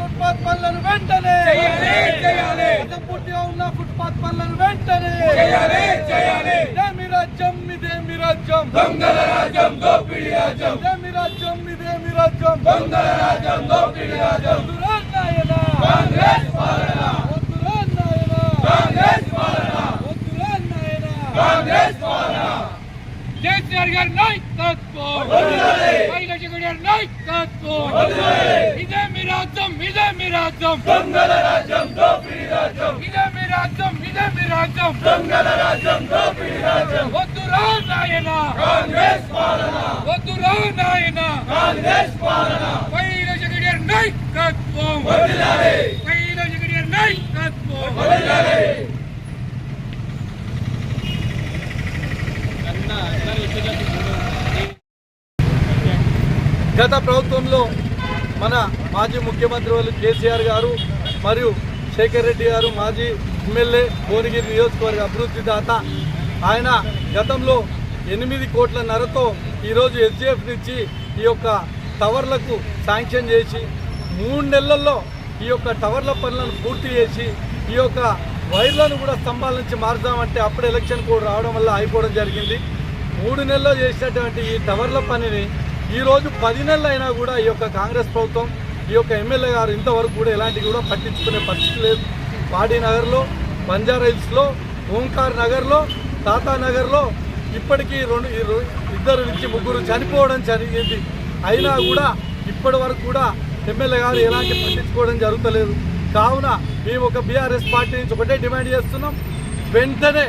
Footpath పనులను వెంటనే పూర్తిగా ఉన్న ఫుట్పాత్ పనులను వెంటనే ఇదేమి రాజ్యం ఇదేమి రాజ్యం దొంగల రాజ్యం దోపిడీ రాజ్యం ఇదేమి రాజ్యం ఇదేమి రాజ్యం దొంగల రాజ్యం దోపిడీ రాజ్యం కాంగ్రెస్ పాలన కాంగ్రెస్ పాలన కాంగ్రెస్ పాలన కేసీఆర్ గారి నాయకత్వం గారి నాయకత్వం ఇదేమి రాజ్యం ఇదేమి రాజ్యం దొంగల రాజ్యం దోపిడీ రాజ్యం ఇదేమి రాజ్యం ఇదేమి రాజ్యం దొంగల రాజ్యం దోపిడీ రాజ్యం వద్దురా నాయన కాంగ్రెస్ పాలన వద్దురా నాయన కాంగ్రెస్ పాలన వైరజగడి గారి నాయకత్వం వైరజగడి గారి నాయకత్వం గత ప్రభుత్వంలో మన మాజీ ముఖ్యమంత్రి వాళ్ళు కేసీఆర్ గారు మరియు శేఖర్ రెడ్డి గారు మాజీ ఎమ్మెల్యే భువనగిరి నియోజకవర్గ అభివృద్ధి దాత ఆయన గతంలో 8 కోట్లన్నరతో ఈరోజు SGF నుంచి ఈ యొక్క టవర్లకు శాంక్షన్ చేసి 3 నెలల్లో ఈ యొక్క టవర్ల పనులను పూర్తి చేసి ఈ యొక్క వైర్లను కూడా స్తంభాల నుంచి మార్చామంటే అప్పుడు ఎలక్షన్ కోడ్ రావడం వల్ల అయిపోవడం జరిగింది. 3 నెలల్లో చేసినటువంటి ఈ టవర్ల పనిని ఈరోజు 10 నెలలు అయినా కూడా ఈ యొక్క కాంగ్రెస్ ప్రభుత్వం ఈ యొక్క ఎమ్మెల్యే గారు ఇంతవరకు కూడా ఎలాంటివి కూడా పట్టించుకునే పరిస్థితి లేదు. పాడీనగర్లో, బంజారాహిల్స్లో, ఓంకార్ నగర్లో, తాతానగర్లో ఇప్పటికీ 2 నుంచి 3 చనిపోవడం జరిగింది. అయినా కూడా ఇప్పటి వరకు కూడా ఎమ్మెల్యే గారు ఎలాంటి పట్టించుకోవడం జరుగుతలేదు. కావున మేము ఒక బీఆర్ఎస్ పార్టీ నుంచి ఒకటే డిమాండ్ చేస్తున్నాం. వెంటనే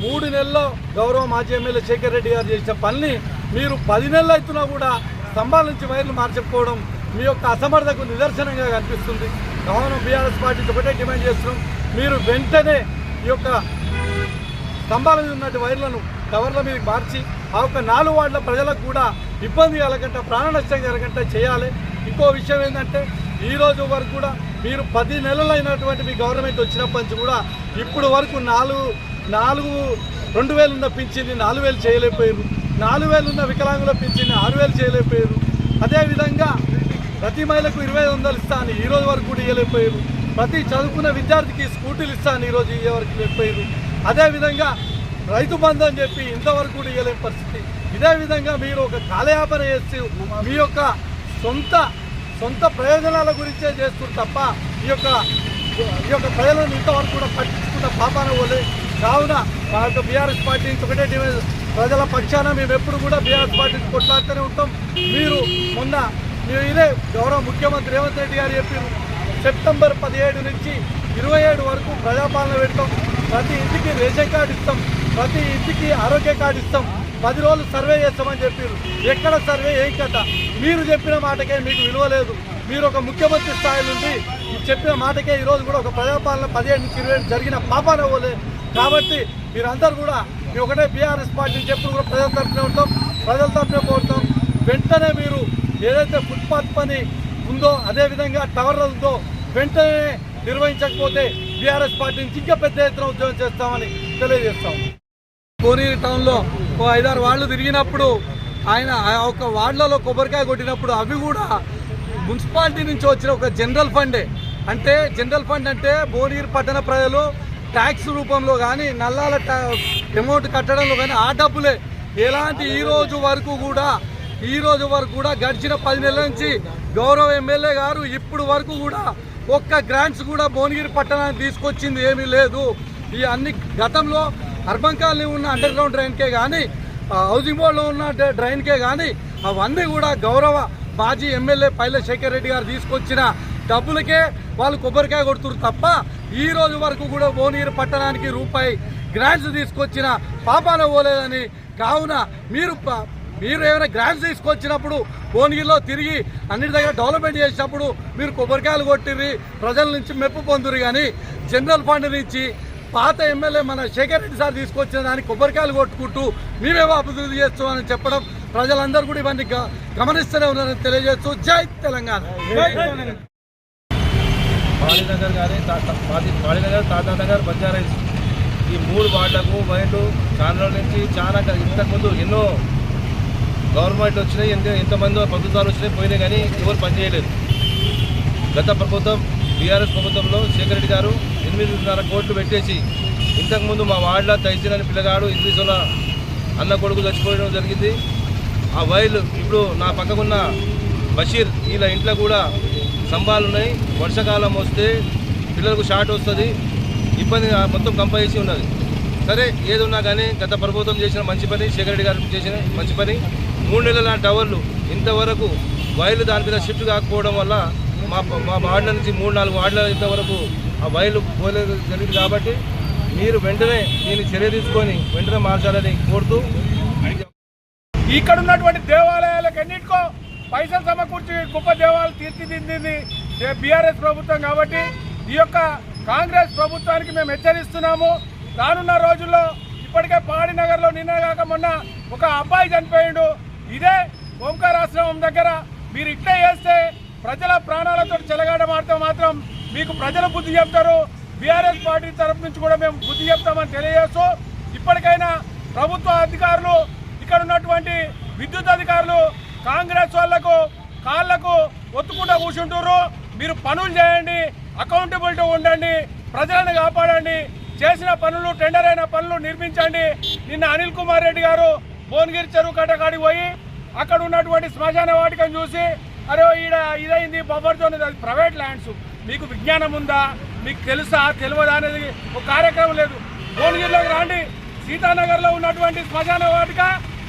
3 నెలల్లో గౌరవ మాజీ ఎమ్మెల్యే శేఖర్ రెడ్డి గారు చేసిన పనిని మీరు 10 నెలలు అవుతున్నా కూడా స్తంభాల నుంచి వైర్లు మార్చకపోవడం మీ యొక్క అసమర్థకు నిదర్శనంగా కనిపిస్తుంది. కావున బీఆర్ఎస్ పార్టీ ఒకటే డిమాండ్ చేస్తున్నాం. మీరు వెంటనే ఈ యొక్క స్తంభాల మీద ఉన్న వైర్లను టవర్ల మీద మార్చి ఆ యొక్క 4 వార్డుల ప్రజలకు కూడా ఇబ్బంది కలగకుండా ప్రాణ నష్టం కలగకుండా చేయాలి. ఇంకో విషయం ఏంటంటే ఈ రోజు వరకు కూడా మీరు 10 నెలలు అయినటువంటి మీ గవర్నమెంట్ వచ్చినప్పటి నుంచి కూడా ఇప్పుడు వరకు 2,000 ఉన్న పింఛన్ని 4,000 చేయలేకపోయారు. 4,000 ఉన్న వికలాంగుల పింఛన్ని 6,000 చేయలేకపోయారు. అదేవిధంగా ప్రతి మహిళకు 2,500 ఇస్తాను ఈ రోజు వరకు కూడా ఇవ్వలేకపోయారు. ప్రతి చదువుకున్న విద్యార్థికి స్కూటీలు ఇస్తాను ఈ రోజు ఇయ్యే వరకు లేకపోయారు. అదేవిధంగా రైతు బంధు అని చెప్పి ఇంతవరకు కూడా ఇవ్వలేని పరిస్థితి. ఇదే విధంగా మీరు ఒక కాలయాపన చేసి మీ యొక్క సొంత ప్రయోజనాల గురించే చేస్తారు తప్ప ఈ యొక్క ప్రజలను ఇంతవరకు కూడా పట్టించుకున్న పాపాన పోలే. కావున మా యొక్క బీఆర్ఎస్ పార్టీ నుంచి ఒకటే ప్రజల పక్షాన మేము ఎప్పుడు కూడా బీఆర్ఎస్ పార్టీని కొట్లాడుతూనే ఉంటాం. మీరు ఇదే గౌరవ ముఖ్యమంత్రి రేవంత్ రెడ్డి గారు చెప్పారు, సెప్టెంబర్ 17 నుంచి 27 వరకు ప్రజాపాలన పెడతాం, ప్రతి ఇంటికి రేషన్ కార్డు ఇస్తాం, ప్రతి ఇంటికి ఆరోగ్య కార్డు ఇస్తాం, 10 రోజులు సర్వే చేస్తామని చెప్పారు. ఎక్కడ సర్వే ఏం కదా? మీరు చెప్పిన మాటకే మీకు విలువ లేదు. మీరు ఒక ముఖ్యమంత్రి స్థాయి నుండి చెప్పిన మాటకే ఈరోజు కూడా ఒక ప్రజాపాలన 17 నుంచి 27 జరిగిన పాపాన పోలే. కాబట్టి మీరందరూ కూడా మీ ఒకటే బీఆర్ఎస్ పార్టీ చెప్పుడు కూడా ప్రజల తరఫునే ఉంటాం, ప్రజల తరఫునే కోరుతాం. వెంటనే మీరు ఏదైతే ఫుట్పాత్ పని ఉందో అదేవిధంగా టవర్లు ఉందో వెంటనే నిర్వహించకపోతే బీఆర్ఎస్ పార్టీ నుంచి ఇంకా పెద్ద ఎత్తున ఉద్యోగం చేస్తామని తెలియజేస్తాం. కోనేరు టౌన్లో 5-6 వార్డులు తిరిగినప్పుడు ఆయన ఒక వార్డులలో కొబ్బరికాయ కొట్టినప్పుడు అవి కూడా మున్సిపాలిటీ నుంచి వచ్చిన ఒక జనరల్ ఫండే. అంటే జనరల్ ఫండ్ అంటే భువనగిరి పట్టణ ప్రజలు ట్యాక్స్ రూపంలో కానీ నల్లాల అమౌంట్ కట్టడంలో కానీ ఆ డబ్బులే. ఎలాంటి ఈ రోజు వరకు కూడా గడిచిన 10 నెలల నుంచి గౌరవ ఎమ్మెల్యే గారు ఇప్పుడు వరకు కూడా ఒక్క గ్రాంట్స్ కూడా భువనగిరి పట్టణానికి తీసుకొచ్చింది ఏమీ లేదు. ఈ అన్ని గతంలో అర్బన్ కాలనీ ఉన్న అండర్ గ్రౌండ్ డ్రైన్కే కానీ హౌసింగ్ బోర్డులో ఉన్న డ్రైన్కే కానీ అవన్నీ కూడా గౌరవ మాజీ ఎమ్మెల్యే పైల శేఖర్ రెడ్డి గారు తీసుకొచ్చిన డబ్బులకే వాళ్ళు కొబ్బరికాయ కొడుతున్నారు తప్ప ఈ రోజు వరకు కూడా భువనగిరి పట్టణానికి రూపాయి గ్రాంట్స్ తీసుకొచ్చిన పాపాన పోలేదని. కావున మీరు ఏమైనా గ్రాంట్స్ తీసుకొచ్చినప్పుడు భువనగిరిలో తిరిగి అన్నిటి దగ్గర డెవలప్మెంట్ చేసినప్పుడు మీరు కొబ్బరికాయలు కొట్టిర్రి, ప్రజల నుంచి మెప్పు పొందురు. కానీ జనరల్ ఫండ్ నుంచి పాత ఎమ్మెల్యే మన శేఖర్ రెడ్డి సార్ తీసుకొచ్చిన దానికి కొబ్బరికాయలు కొట్టుకుంటూ మేమేమో అభివృద్ధి చేస్తామని చెప్పడం ప్రజలందరూ కూడా ఇవన్నీ గమనిస్తూనే ఉన్నారని తెలియజేస్తూ జై తెలంగాణ. పాడీనగర్ కానీ పాడీనగర్, తాతానగర్, బంజారాహిల్స్ ఈ 3 వార్డులకు వైర్లు చాలా రోజుల నుంచి చాలా ఇంతకుముందు ఎన్నో గవర్నమెంట్ వచ్చినాయి, ఎంతమంది ప్రభుత్వాలు వచ్చినాయి పోయినాయి కానీ ఎవరు పనిచేయలేదు. గత ప్రభుత్వం బీఆర్ఎస్ ప్రభుత్వంలో శేఖర్ రెడ్డి గారు 8.5 కోట్లు పెట్టేసి ఇంతకుముందు మా వార్డులో తైసీన్ అని పిల్లగాడు ఇంగ్లీషులో అన్న కొడుకు చచ్చిపోవడం జరిగింది. ఆ వైర్లు ఇప్పుడు నా పక్కకున్న బషీర్ వీళ్ళ ఇంట్లో కూడా స్తంభాలు ఉన్నాయి. వర్షాకాలం వస్తే పిల్లలకు షార్ట్ వస్తుంది, ఇబ్బంది మొత్తం కంపేసి ఉన్నది. సరే ఏది ఉన్నా కానీ గత ప్రభుత్వం చేసిన మంచి పని, శేఖర్ రెడ్డి గారు చేసిన మంచి పని. 3 నెలల టవర్లు ఇంతవరకు వైర్లు దాని మీద షిఫ్ట్ కాకపోవడం వల్ల మా వార్డుల నుంచి 3-4 వార్డుల ఇంతవరకు ఆ వైర్లు పోలేదు జరిగింది. కాబట్టి మీరు వెంటనే దీన్ని చర్య తీసుకొని వెంటనే మార్చాలని కోరుతూ, ఇక్కడ ఉన్నటువంటి దేవాలయాలకు ఎన్నిటికో పైసలు సమకూర్చి గొప్ప దేవాలయాలు తీర్చిదిద్దింది బీఆర్ఎస్ ప్రభుత్వం. కాబట్టి ఈ యొక్క కాంగ్రెస్ ప్రభుత్వానికి మేము హెచ్చరిస్తున్నాము. రానున్న రోజుల్లో ఇప్పటికే పాడినగర్లో నిన్నగాక మొన్న ఒక అబ్బాయి చనిపోయిండు. ఇదే ఓంకారాశ్రమం దగ్గర మీరు ఇట్లే చేస్తే ప్రజల ప్రాణాలతో చెలగాటమాడితే మాత్రం మీకు ప్రజలు బుద్ధి చెప్తారు. బీఆర్ఎస్ పార్టీ తరఫు నుంచి కూడా మేము బుద్ధి చెప్తామని తెలియజేస్తూ, ఇప్పటికైనా ప్రభుత్వ అధికారులు, ఇక్కడ ఉన్నటువంటి విద్యుత్ అధికారులు కాంగ్రెస్ వాళ్లకు కాళ్లకు ఒత్తుకుంటూ కూర్చుంటారు. మీరు పనులు చేయండి, అకౌంటబిలిటీ ఉండండి, ప్రజలను కాపాడండి, చేసిన పనులు టెండర్ అయిన పనులు నిర్మించండి. నిన్న అనిల్ కుమార్ రెడ్డి గారు భువనగిరి చెరువు కట్టకాడికి పోయి అక్కడ ఉన్నటువంటి శ్మశాన వాటికను చూసి, అరే ఈడ ఇదైంది బఫర్ జోన్, అది ప్రైవేట్ ల్యాండ్స్, మీకు విజ్ఞానం ఉందా, మీకు తెలుసా తెలియదా అనేది ఒక కార్యక్రమం లేదు. భువనగిరిలోకి రాండి, సీతానగర్లో ఉన్నటువంటి శ్మశాన వాటిక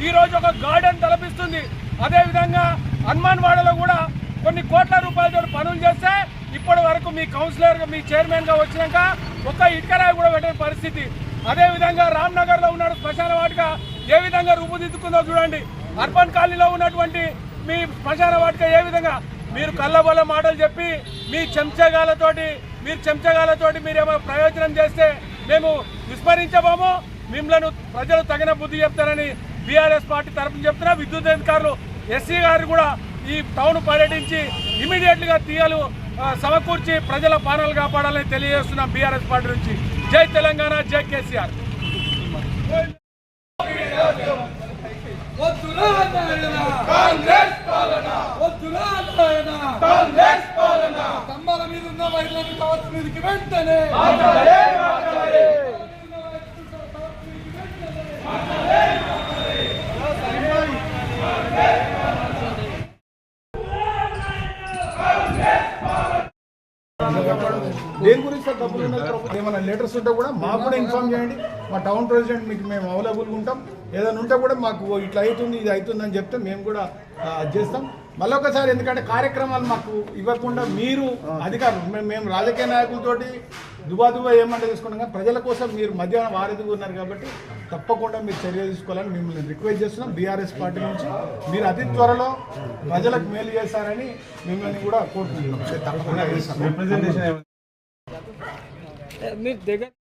ఈరోజు ఒక గార్డెన్ తలపిస్తుంది. అదేవిధంగా హనుమాన్వాడలో కూడా కొన్ని కోట్ల రూపాయలతో పనులు చేస్తే ఇప్పటి వరకు మీ కౌన్సిలర్, మీ చైర్మన్గా వచ్చినాక ఒక్క ఇటుకరాయి కూడా పెట్టిన పరిస్థితి. అదేవిధంగా రామ్నగర్లో ఉన్న శ్మశాన వాటిక ఏ విధంగా రూపుదిద్దుకుందో చూడండి. అర్బన్ కాలనీలో ఉన్నటువంటి మీ శ్మశాన వాటిక ఏ విధంగా మీరు కళ్ళబొల్ల మాటలు చెప్పి మీ చెంచగాలతోటి మీరు ఏమైనా ప్రయోజనం చేస్తే మేము విస్మరించబోము. మిమ్మల్ని ప్రజలు తగిన బుద్ధి చెప్తారని బీఆర్ఎస్ పార్టీ తరఫున చెప్తున్నా. విద్యుత్ అధికారులు ఎస్సీ గారు కూడా ఈ టౌన్ పర్యటించి ఇమీడియట్గా తీయలు సమకూర్చి ప్రజల పాలనలు కాపాడాలని తెలియజేస్తున్నాం బీఆర్ఎస్ పార్టీ నుంచి. జై తెలంగాణ, జై కేసీఆర్. స్తంభాల మీద ఉన్న వైర్లను టవర్స్ మీదకి వెంటనే దేని గురించి సార్ డబ్బులు ఏమైనా లెటర్స్ ఉంటే కూడా మాకు కూడా ఇన్ఫార్మ్ చేయండి. మా టౌన్ ప్రెసిడెంట్ మీకు మేము అవైలబుల్గా ఉంటాం. ఏదైనా ఉంటే కూడా మాకు ఇట్లా అవుతుంది, ఇది అవుతుంది అని చెప్తే మేము కూడా చేస్తాం. మళ్ళీ ఒకసారి ఎందుకంటే కార్యక్రమాలు మాకు ఇవ్వకుండా మీరు అధికారులు, మేము రాజకీయ నాయకులతోటి దుబాదుబా ఏమంటే తీసుకున్నాం కానీ ప్రజల కోసం మీరు మధ్యాహ్నం వారధిగా ఉన్నారు కాబట్టి తప్పకుండా మీరు చర్య తీసుకోవాలని మిమ్మల్ని రిక్వెస్ట్ చేస్తున్నాం. బీఆర్ఎస్ పార్టీ నుంచి మీరు అతి త్వరలో ప్రజలకు మేలు చేస్తారని మిమ్మల్ని కూడా కోరుకుంటున్నాం. తప్పకుండా చేస్తాం.